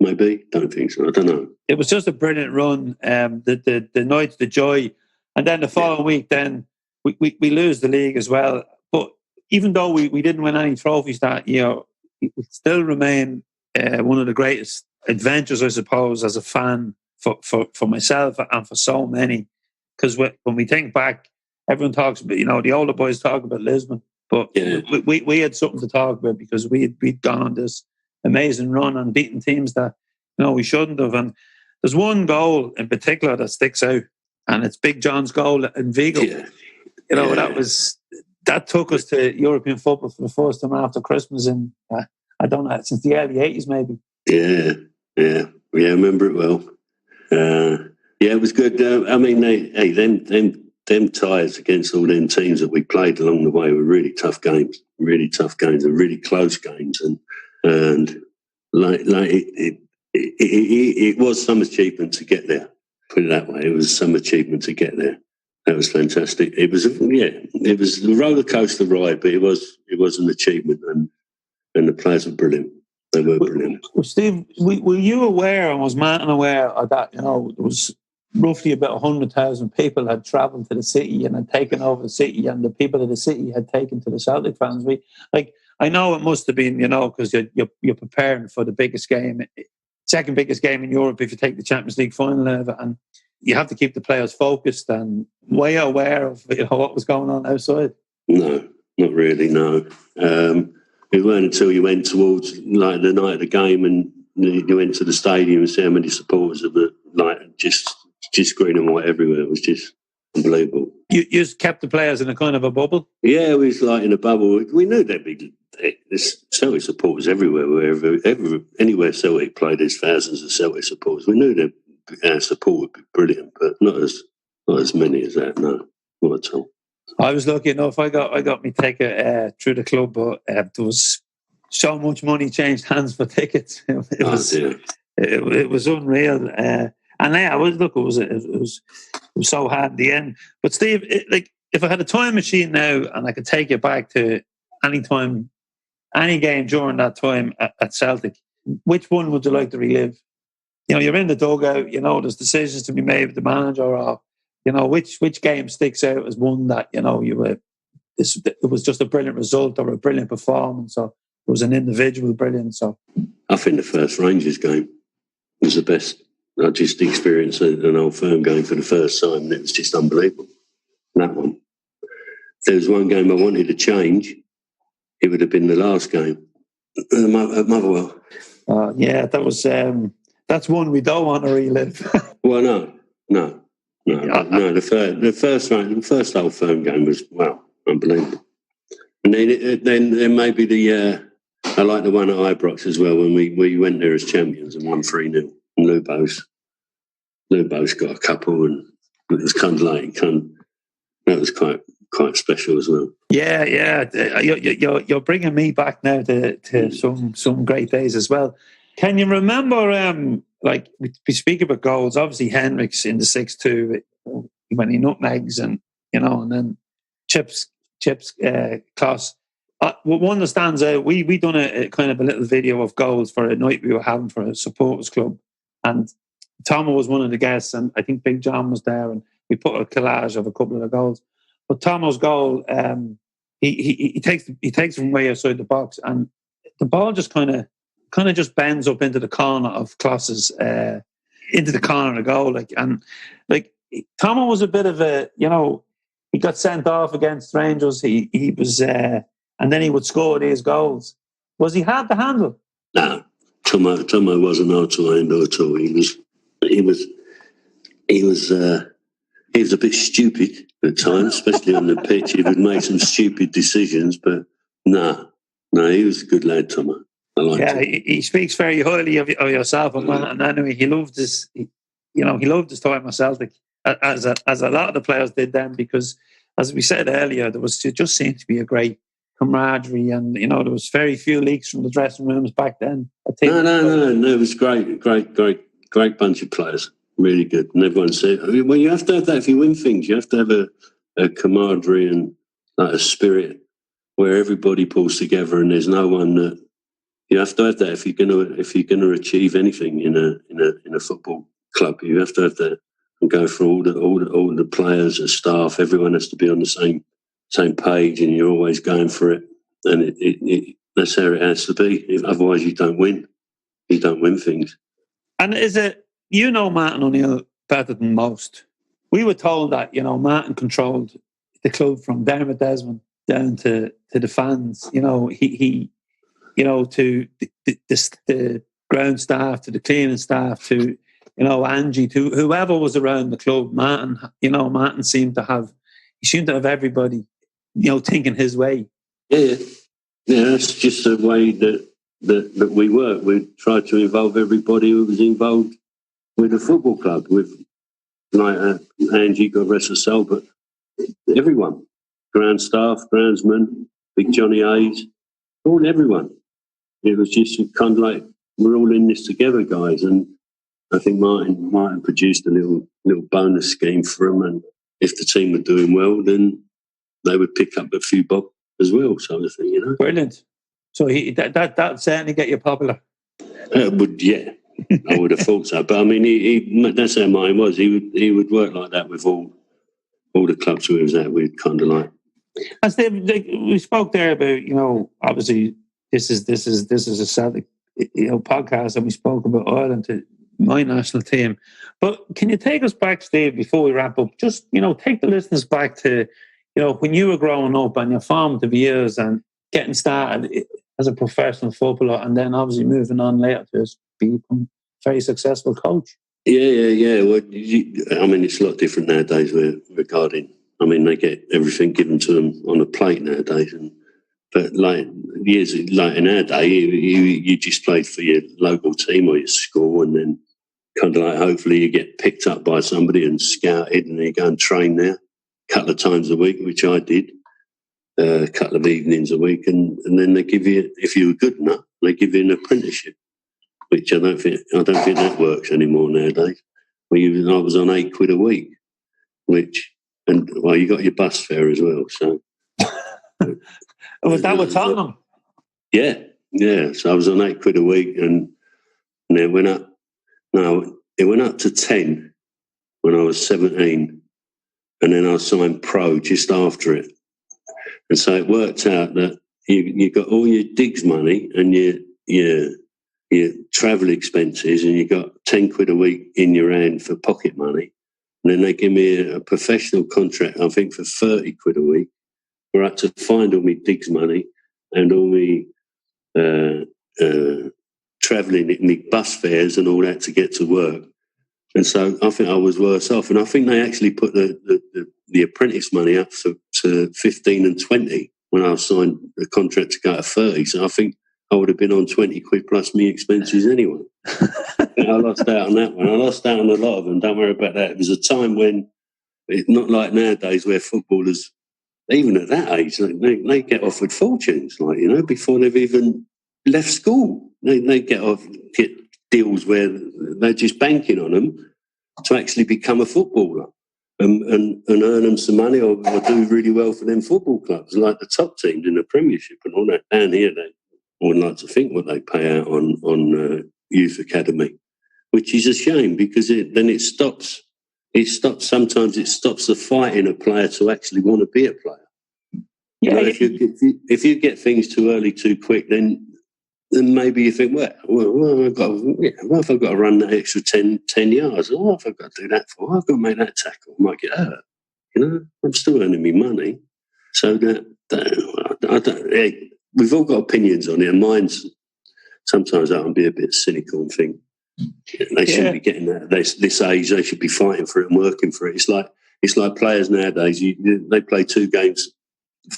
Maybe, don't think so. I don't know. It was just a brilliant run. The night, the joy, and then the following week, then we lose the league as well. But even though we didn't win any trophies that year, it would still remain one of the greatest adventures, I suppose, as a fan for myself and for so many. Because when we think back, everyone talks about, the older boys talk about Lisbon, but we had something to talk about because we'd gone on this amazing run and beaten teams that we shouldn't have. And there's one goal in particular that sticks out, and it's Big John's goal in Vigo. That took us to European football for the first time after Christmas in I don't know, since the early 80s maybe. Yeah, I remember it well. It was good. I mean, them ties against all them teams that we played along the way were really tough games, and really close games, and it was some achievement to get there. Put it that way, it was some achievement to get there. That was fantastic. It was a roller coaster ride, but it was an achievement, and the players were brilliant. They were brilliant. Well, Steve, were you aware, and was Martin aware of that? There was roughly about 100,000 people had travelled to the city and had taken over the city, and the people of the city had taken to the Celtic fans. I know it must have been, because you're preparing for the biggest game, second biggest game in Europe if you take the Champions League final over, and you have to keep the players focused. And were you aware of what was going on outside? No, not really. No. It weren't until you went towards the night of the game and you went to the stadium and see how many supporters of it, just green and white everywhere. It was just unbelievable. You just kept the players in a kind of a bubble? Yeah, it was like in a bubble. We knew there'd be Celtic supporters everywhere. Anywhere Celtic played, there's thousands of Celtic supporters. We knew their support would be brilliant, but not as many as that. No, not at all. I was lucky enough. I got me ticket through the club, but there was so much money changed hands for tickets. It was unreal. And it was so hard in the end. But Steve, if I had a time machine now and I could take you back to any time, any game during that time at Celtic, which one would you like to relive? You're in the dugout. There's decisions to be made with the manager, or which game sticks out as one that it was just a brilliant result or a brilliant performance, or it was an individual brilliance. So I think the first Rangers game was the best. I just experienced an Old Firm game for the first time, and it was just unbelievable. That one. If there was one game I wanted to change, it would have been the last game at Motherwell. That was. That's one we don't want to relive. Well, no. The first Old Firm game was unbelievable. And then maybe I like the one at Ibrox as well when we went there as champions and won 3-0. And Lubo's got a couple, and it was that was quite special as well. Yeah. You're bringing me back now to some great days as well. Can you remember, we speak about goals, obviously Henrik's in the 6-2 when he nutmegs and then chips Klaus. One that stands out, we done a kind of a little video of goals for a night we were having for a supporters club, and Tom was one of the guests, and I think Big John was there, and we put a collage of a couple of the goals. But Tomo's goal, he takes from way outside the box, and the ball just kind of just bends up into the corner of Klaus's, into the corner of the goal. Tomo was a bit of a, he got sent off against Rangers. He was, and then he would score these goals. Was he hard to handle? No, Tomo wasn't hard to handle at all. He was a bit stupid at times, especially on the pitch. He would make some stupid decisions, but no, he was a good lad, Tomo. I liked him. He speaks very highly of yourself, and anyway, he loved his time at Celtic, as a lot of the players did then, because, as we said earlier, it just seemed to be a great camaraderie, and there was very few leaks from the dressing rooms back then. No, it was great bunch of players, really good, and everyone said, well, you have to have that if you win things. You have to have a camaraderie and a spirit where everybody pulls together, and there's no one that. You have to have that if you're gonna achieve anything in a football club. You have to have that and go for all the players, the staff. Everyone has to be on the same page, and you're always going for it. And that's how it has to be. Otherwise, you don't win. You don't win things. And is it you know Martin O'Neill better than most. We were told that, Martin controlled the club from Dermot Desmond down to the fans. He to the ground staff, to the cleaning staff, to, Angie, to whoever was around the club. Martin seemed to have everybody, thinking his way. Yeah, that's just the way that we work. We try to involve everybody who was involved with the football club, with like Angie, God rest her soul, but everyone, ground staff, groundsman, Big Johnny Hayes, everyone. It was just kind of like, we're all in this together, guys. And I think Martin produced a little bonus scheme for them, and if the team were doing well, then they would pick up a few bob as well, sort of thing, Brilliant. So that certainly get you popular. I would have thought so. But I mean, he that's how mine was. He would work like that with all the clubs we was at. We'd kind of like. As we spoke there about, obviously this is a Celtic, podcast, and we spoke about Ireland, to my national team. But can you take us back, Steve, before we wrap up? Just take the listeners back to when you were growing up and your formative years and getting started as a professional footballer, and then obviously moving on later to become a very successful coach. Yeah. Well, I mean, it's a lot different nowadays regarding. I mean, they get everything given to them on a plate nowadays, but like in our day, you just played for your local team or your school, and then kind of like hopefully you get picked up by somebody and scouted, and you go and train there a couple of times a week, which I did. A couple of evenings a week, and then they give you, if you were good enough, they give you an apprenticeship, which I don't think that works anymore nowadays. I was on £8 a week, you got your bus fare as well. So was that with Tottenham? Yeah. So I was on £8 a week, and it went up. No, it went up to 10 when I was 17, and then I signed pro just after it. And so it worked out that you got all your digs money and your travel expenses, and you got £10 a week in your hand for pocket money. And then they give me a professional contract, I think, for £30 a week, where I had to find all my digs money and all my travelling, my bus fares and all that to get to work. And so I think I was worse off. And I think they actually put the apprentice money up to 15 and 20 when I signed the contract to go to 30. So I think I would have been on £20 plus me expenses anyway. I lost out on that one. I lost out on a lot of them. Don't worry about that. It was a time when it's not like nowadays where footballers, even at that age, they get offered fortunes, before they've even left school. They get deals where they're just banking on them to actually become a footballer and earn them some money or do really well for them football clubs, like the top teams in the Premiership and all that. Down here, I wouldn't like to think what they pay out on youth academy, which is a shame because then it stops. Sometimes it stops the fight in a player to actually want to be a player. Yeah, if you get things too early, too quick, then maybe you think, what if I've got to run that extra 10 yards? What have I got to do that for? I've got to make that tackle. I might get hurt. I'm still earning me money. So we've all got opinions on it, and mine's sometimes I can be a bit cynical and think they shouldn't be getting that. This age, they should be fighting for it and working for it. It's like players nowadays. They play 2 games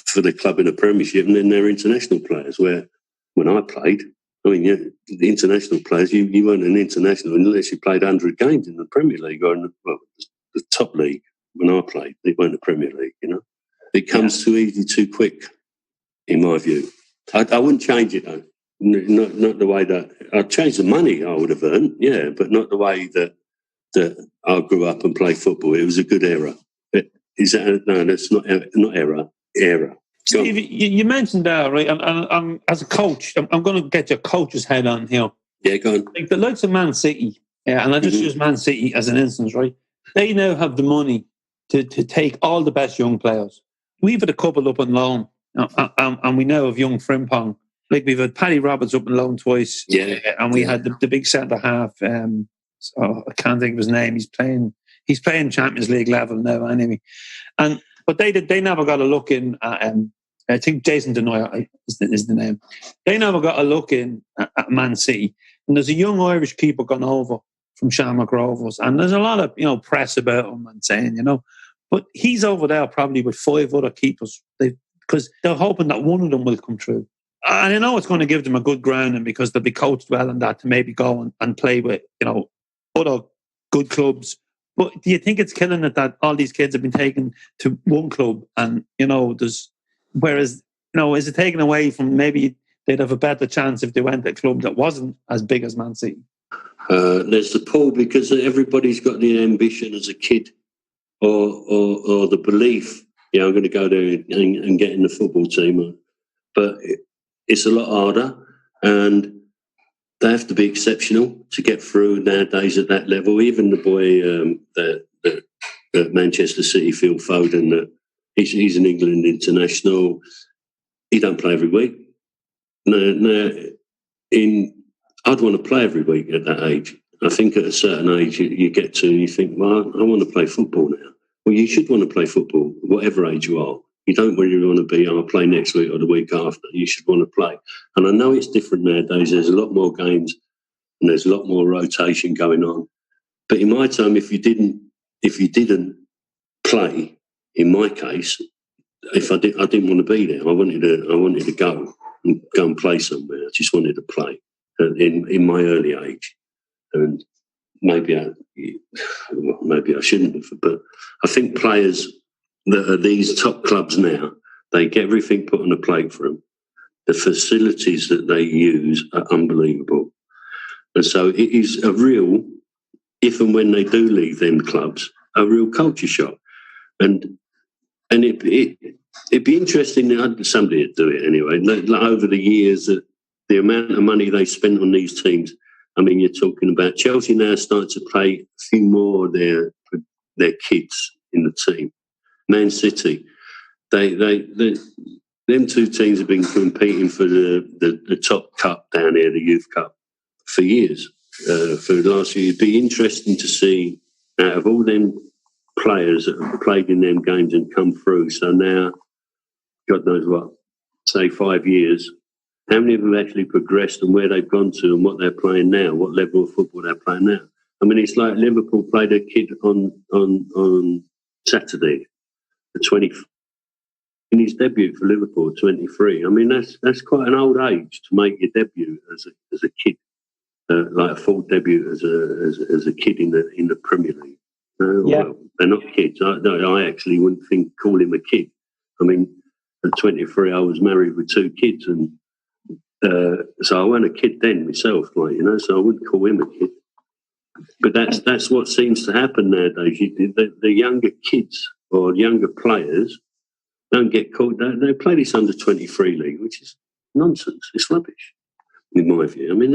for the club in the Premiership, and then they're international players. Where when I played, the international players, you weren't an international unless you played 100 games in the Premier League or in the top league. When I played, it weren't the Premier League. It comes too easy, too quick, in my view. I wouldn't change it though. Not the way that I'd change the money I would have earned, but not the way that I grew up and played football. It was a good era. That's not era. Steve, you mentioned that, right? And as a coach, I'm going to get your coach's head on here. Yeah, go on. Like the likes of Man City, and I just use Man City as an instance, right? They now have the money to take all the best young players. We've had a couple up on loan, and we know of young Frimpong. Like we've had Paddy Roberts up on loan twice, and we had the big centre half, So I can't think of his name. He's playing Champions League level now anyway. But they never got a look in at, I think Jason Denoyer is the name. They never got a look in at Man City. And there's a young Irish keeper gone over from Shamrock Rovers. And there's a lot of, press about him and saying, but he's over there probably with 5 other keepers because they're hoping that one of them will come through. And I know it's going to give them a good grounding because they'll be coached well in that to maybe go and play with, other good clubs. But do you think it's killing it that all these kids have been taken to one club and, whereas, is it taken away from maybe they'd have a better chance if they went to a club that wasn't as big as Man City? There's the pull because everybody's got the ambition as a kid or the belief, I'm going to go there and get in the football team. But it's a lot harder and they have to be exceptional to get through nowadays at that level. Even the boy that Manchester City, Phil Foden, that he's an England international. He don't play every week. I'd want to play every week at that age. I think at a certain age you get to and you think, well, I want to play football now. Well, you should want to play football, whatever age you are. You don't really want to be, I'll play next week or the week after. You should want to play. And I know it's different nowadays. There's a lot more games and there's a lot more rotation going on. But in my time, if you didn't play, in my case, if I didn't want to be there. I wanted to go and play somewhere. I just wanted to play in my early age, and maybe I shouldn't have. But I think players that are these top clubs now, they get everything put on a plate for them. The facilities that they use are unbelievable, and so it is a real, if and when they do leave them clubs, a real culture shock, and it'd be interesting. Somebody would do it anyway. Over the years, the amount of money they spent on these teams. I mean, you're talking about Chelsea now starting to play a few more of their kids in the team. Man City, them two teams have been competing for the top cup down here, the Youth Cup, for years. For the last year, it'd be interesting to see out of all them players that have played in them games and come through. So now, God knows what, say 5 years, how many of them actually progressed and where they've gone to and what they're playing now, what level of football they're playing now. I mean, it's like Liverpool played a kid on Saturday, the 20, in his debut for Liverpool, 23. I mean, that's quite an old age to make your debut as a kid, like a full debut as a kid in the Premier League. Well, they're not kids. I actually wouldn't call him a kid. I mean, at 23, I was married with 2 kids, and so I wasn't a kid then myself, so I wouldn't call him a kid. But that's what seems to happen nowadays. The younger kids or younger players don't get called. They play this under 23 league, which is nonsense. It's rubbish, in my view. I mean,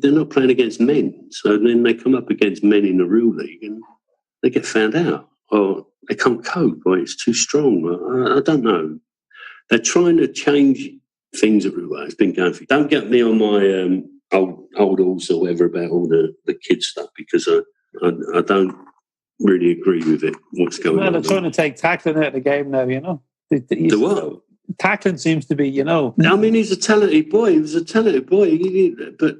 they're not playing against men, so then they come up against men in the real league and they get found out, or they can't cope, or it's too strong. I don't know. They're trying to change things everywhere. It's been going for. Don't get me on my old horse or whatever about all the kids stuff, because I don't really agree with it. What's going on? Well, they're trying to take tackling out of the game now. The what? Tackling seems to be. I mean, he's a talented boy. He was a talented boy, but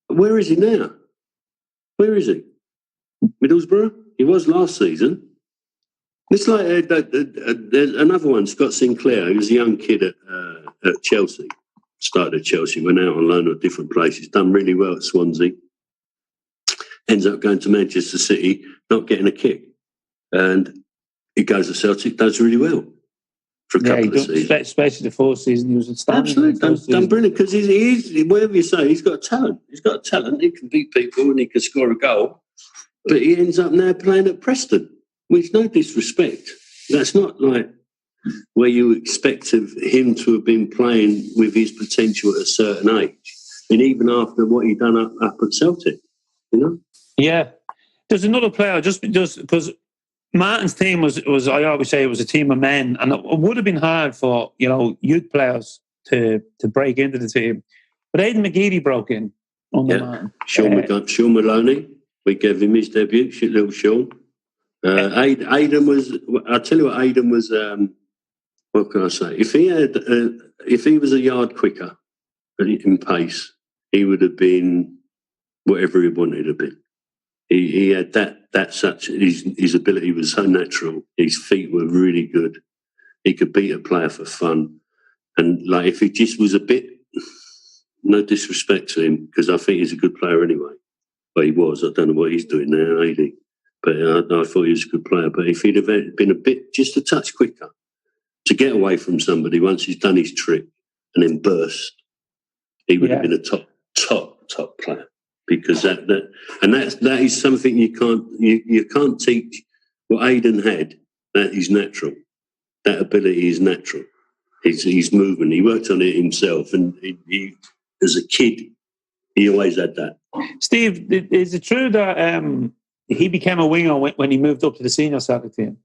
where is he now? Where is he? Middlesbrough? He was last season. It's like another one, Scott Sinclair. He was a young kid at Chelsea. Started at Chelsea, went out on loan at different places, done really well at Swansea. Ends up going to Manchester City, not getting a kick. And he goes to Celtic, does really well for a couple of seasons. Especially the 4th season, he was outstanding. Absolutely, done brilliant, because he's whatever you say, he's got talent. He's got talent, he can beat people and he can score a goal. But he ends up now playing at Preston, which, no disrespect, that's not like where you expect of him to have been playing with his potential at a certain age, and even after what he'd done up at Celtic, Yeah, there's another player just because Martin's team was I always say it was a team of men, and it would have been hard for youth players to break into the team, but Aidan McGeady broke in under Martin. Sean Maloney. We gave him his debut, little Sean. Aidan was, I'll tell you what, Aidan was, what can I say? If he was a yard quicker in pace, he would have been whatever he wanted to be. He had that such, his ability was so natural. His feet were really good. He could beat a player for fun. And like, if he just was a bit, no disrespect to him, because I think he's a good player anyway. But he was. I don't know what he's doing now, Aidan. But I thought he was a good player. But if he'd have been a bit, just a touch quicker to get away from somebody once he's done his trick and then burst, he would have been a top player. Because that is something you can't teach. What Aidan had, that is natural. That ability is natural. He's moving. He worked on it himself, and he as a kid, he always had that. Steve, is it true that he became a winger when he moved up to the senior Celtic team?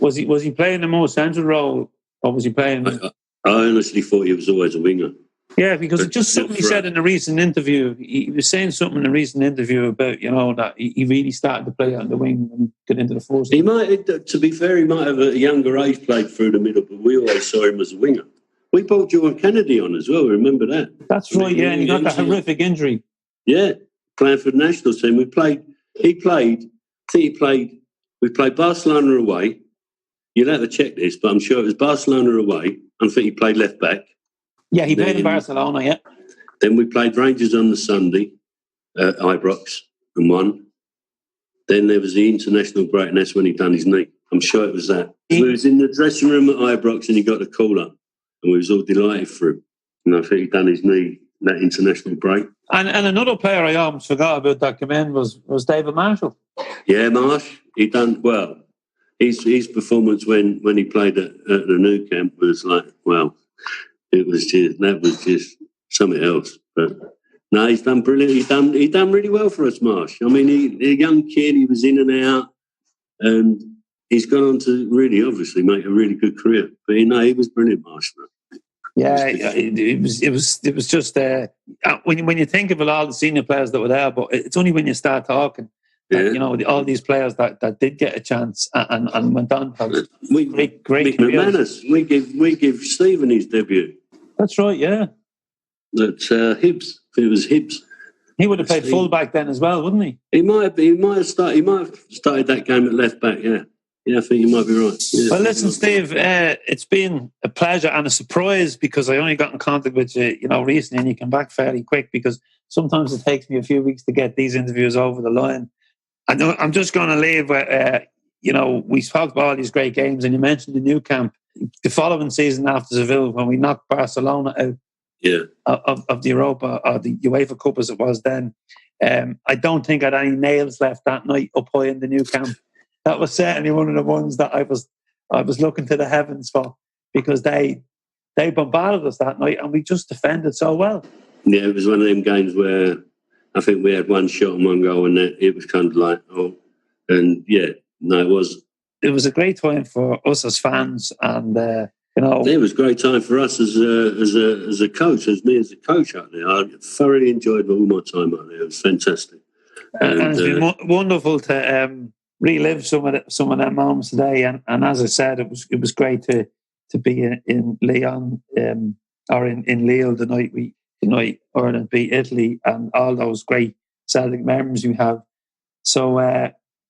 Was he playing the more central role, or was he playing? I honestly thought he was always a winger. Yeah, because it's just something he said in a recent interview. He was saying something in a recent interview about, that he really started to play on the wing and get into the force. He might, to be fair, he might have at a younger age played through the middle, but we always saw him as a winger. We brought John Kennedy on as well, remember that? That's right, yeah, and he got that horrific injury. Yeah, playing for the national team. We played Barcelona away. You'll have to check this, but I'm sure it was Barcelona away. I think he played left back. Yeah, he played in Barcelona, yeah. Then we played Rangers on the Sunday at Ibrox and won. Then there was the international break, and that's when he done his knee. I'm sure it was that. We was in the dressing room at Ibrox and he got the call up, and we was all delighted for him. And I think he done his knee that international break. And another player I almost forgot about that came in was David Marshall. Yeah, Marsh. He done well. His performance when he played at the Nou Camp was like, well, that was just something else. But no, he's done brilliant. He done really well for us, Marsh. I mean, a young kid, he was in and out, and he's gone on to really, obviously, make a really good career. But he was brilliant, Marsh. Yeah, it was just when you think of all the senior players that were there, but it's only when you start talking. That, all these players that did get a chance and went on. Great McManus. We give Stephen his debut. That's right, yeah. At Hibs. It was Hibs. He would have played full back then as well, wouldn't he? He might have started that game at left back. Yeah, I think you might be right. Yeah, well, listen, Steve, it's been a pleasure and a surprise because I only got in contact with you, recently, and you came back fairly quick because sometimes it takes me a few weeks to get these interviews over the line. I'm just going to leave. We talked about all these great games, and you mentioned the Nou Camp. The following season after Seville, when we knocked Barcelona out of the Europa or the UEFA Cup as it was then, I don't think I had any nails left that night up high in the Nou Camp. That was certainly one of the ones that I was looking to the heavens for because they bombarded us that night, and we just defended so well. Yeah, it was one of them games where I think we had one shot and one goal, and it was kind of like, it was. It was a great time for us as fans, and it was a great time for us as a coach, as me as a coach out there. I thoroughly enjoyed all my time out there. It was fantastic, and it's been wonderful to relive some of them moments today. And as I said, it was great to be in Lyon or in Lille the night Ireland beat Italy, and all those great Celtic memories we have. So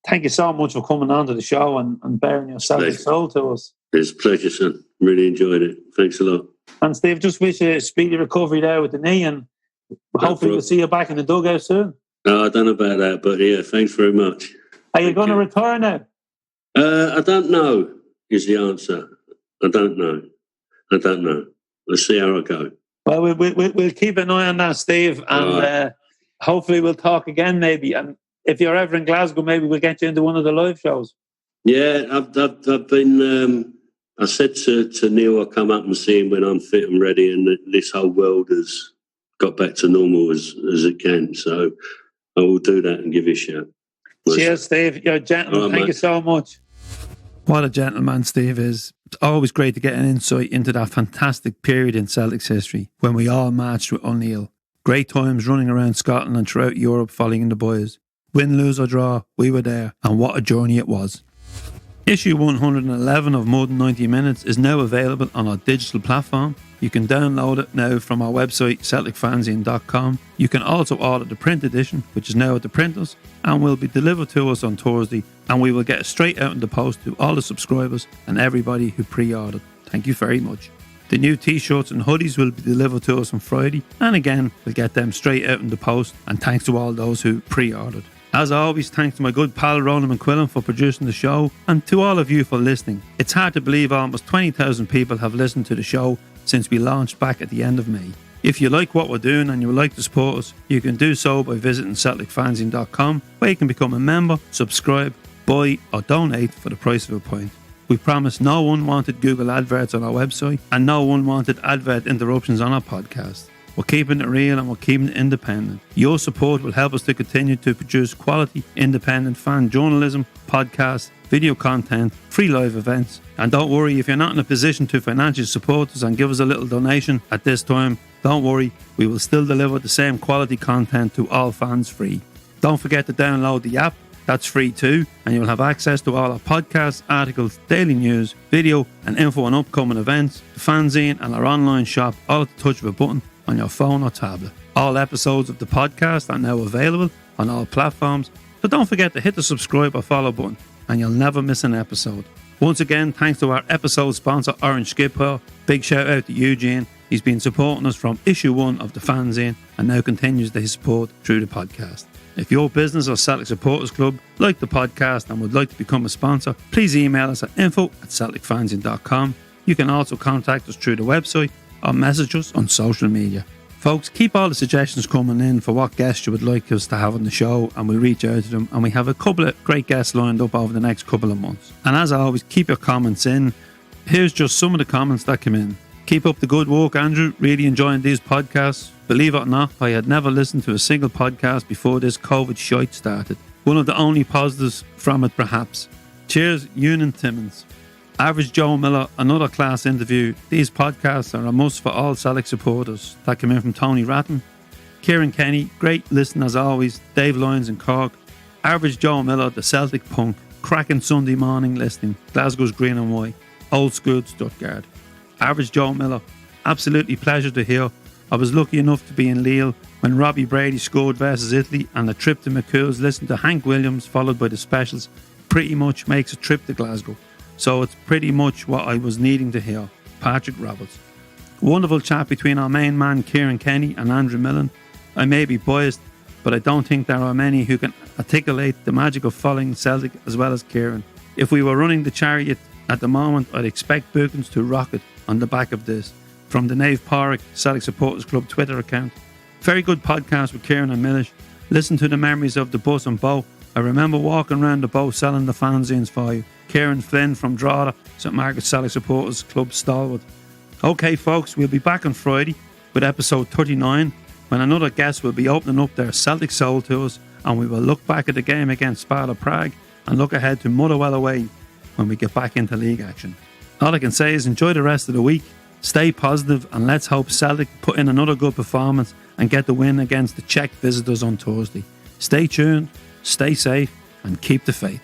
thank you so much for coming on to the show and bearing your Celtic soul to us. It's a pleasure, son. Really enjoyed it. Thanks a lot. And Steve, just wish you a speedy recovery there with the knee, and hopefully we'll see you back in the dugout soon. No, I don't know about that, but yeah, thanks very much. Are you going to retire now? I don't know is the answer. I don't know. We'll see how I go. Well, we'll keep an eye on that, Steve, and hopefully we'll talk again maybe. And if you're ever in Glasgow, maybe we'll get you into one of the live shows. Yeah, I've been. I said to Neil, I'll come up and see him when I'm fit and ready, and this whole world has got back to normal as it can. So I will do that and give you a shout. Cheers, Steve. You're a gentleman. Thank you so much. What a gentleman Steve is. It's always great to get an insight into that fantastic period in Celtic's history when we all marched with O'Neill. Great times running around Scotland and throughout Europe following the boys. Win, lose or draw, we were there, and what a journey it was. Issue 111 of More Than 90 Minutes is now available on our digital platform. You can download it now from our website, CelticFanzine.com. You can also order the print edition, which is now at the printers, and will be delivered to us on Thursday, and we will get it straight out in the post to all the subscribers and everybody who pre-ordered. Thank you very much. The new t-shirts and hoodies will be delivered to us on Friday, and again, we'll get them straight out in the post, and thanks to all those who pre-ordered. As always, thanks to my good pal Ronan McQuillan for producing the show, and to all of you for listening. It's hard to believe almost 20,000 people have listened to the show since we launched back at the end of May. If you like what we're doing and you would like to support us, you can do so by visiting CelticFanzine.com, where you can become a member, subscribe, buy or donate for the price of a pint. We promise no unwanted Google adverts on our website and no unwanted advert interruptions on our podcast. We're keeping it real and we're keeping it independent. Your support will help us to continue to produce quality, independent fan journalism, podcasts, video content, free live events. And don't worry, if you're not in a position to financially support us and give us a little donation at this time, don't worry, we will still deliver the same quality content to all fans free. Don't forget to download the app. That's free too, and you'll have access to all our podcasts, articles, daily news, video and info on upcoming events, the fanzine and our online shop, all at the touch of a button on your phone or tablet. All episodes of the podcast are now available on all platforms, so don't forget to hit the subscribe or follow button and you'll never miss an episode. Once again, thanks to our episode sponsor Orange Skipper. Big shout out to Eugene. He's been supporting us from issue 1 of the fanzine and now continues his support through the podcast. If your business or Celtic Supporters Club like the podcast and would like to become a sponsor, please email us at info@celticfanzine.com. You can also contact us through the website or message us on social media. Folks, keep all the suggestions coming in for what guests you would like us to have on the show, and we'll reach out to them, and we have a couple of great guests lined up over the next couple of months. And as always, keep your comments in. Here's just some of the comments that came in. Keep up the good work, Andrew. Really enjoying these podcasts. Believe it or not, I had never listened to a single podcast before this COVID shite started. One of the only positives from it, perhaps. Cheers, Ewan Timmins. Average Joe Miller, another class interview. These podcasts are a must for all Celtic supporters. That came in from Tony Ratton. Kieran Kenny, great listen as always. Dave Lyons in Cork. Average Joe Miller, the Celtic punk. Cracking Sunday morning listening. Glasgow's green and white. Old school Stuttgart. Average Joe Miller, absolutely pleasure to hear. I was lucky enough to be in Lille when Robbie Brady scored versus Italy, and a trip to McCool's listening to Hank Williams followed by the specials pretty much makes a trip to Glasgow. So it's pretty much what I was needing to hear. Patrick Roberts. Wonderful chat between our main man Kieran Kenny and Andrew Milne. I may be biased, but I don't think there are many who can articulate the magic of following Celtic as well as Kieran. If we were running the chariot at the moment, I'd expect bookings to rocket on the back of this. From the Nave Porrick Celtic Supporters Club Twitter account. Very good podcast with Kieran and Milish. Listen to the memories of the bus and boat. I remember walking around the boat selling the fanzines for you. Kieran Flynn from Drogheda, St Margaret's Celtic Supporters Club Stalwart. Okay folks, we'll be back on Friday with episode 39 when another guest will be opening up their Celtic Soul to us, and we will look back at the game against Sparta Prague and look ahead to Motherwell away when we get back into league action. All I can say is enjoy the rest of the week, stay positive, and let's hope Celtic put in another good performance and get the win against the Czech visitors on Thursday. Stay tuned, stay safe and keep the faith.